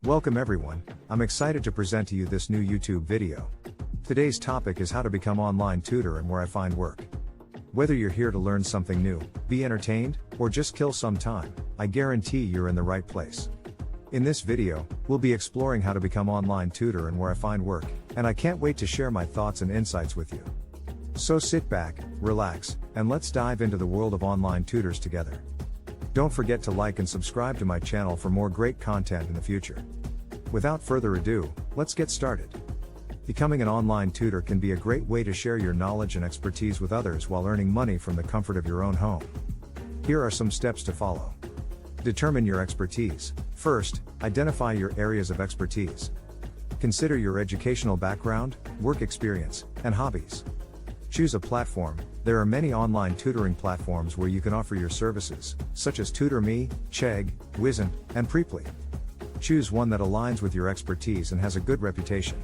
Welcome everyone, I'm excited to present to you this new YouTube video. Today's topic is how to become online tutor and where I find work. Whether you're here to learn something new, be entertained, or just kill some time, I guarantee you're in the right place. In this video, we'll be exploring how to become online tutor and where I find work, and I can't wait to share my thoughts and insights with you. So sit back, relax, and let's dive into the world of online tutors together. Don't forget to like and subscribe to my channel for more great content in the future. Without further ado, let's get started. Becoming an online tutor can be a great way to share your knowledge and expertise with others while earning money from the comfort of your own home. Here are some steps to follow. Determine your expertise. First, identify your areas of expertise. Consider your educational background, work experience, and hobbies. Choose a platform. There are many online tutoring platforms where you can offer your services, such as TutorMe, Chegg, Wizant, and Preply. Choose one that aligns with your expertise and has a good reputation.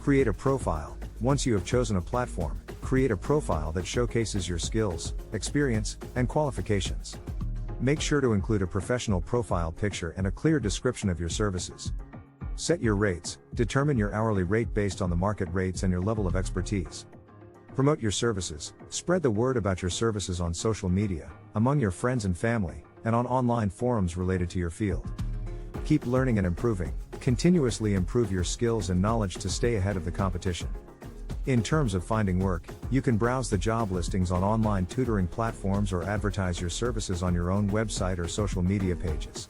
Create a profile. Once you have chosen a platform, create a profile that showcases your skills, experience, and qualifications. Make sure to include a professional profile picture and a clear description of your services. Set your rates. Determine your hourly rate based on the market rates and your level of expertise. Promote your services. Spread the word about your services on social media, among your friends and family, and on online forums related to your field. Keep learning and improving. Continuously improve your skills and knowledge to stay ahead of the competition. In terms of finding work, you can browse the job listings on online tutoring platforms or advertise your services on your own website or social media pages.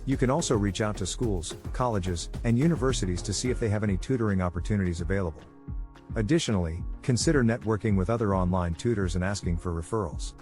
You can also reach out to schools, colleges, and universities to see if they have any tutoring opportunities available. Additionally, consider networking with other online tutors and asking for referrals.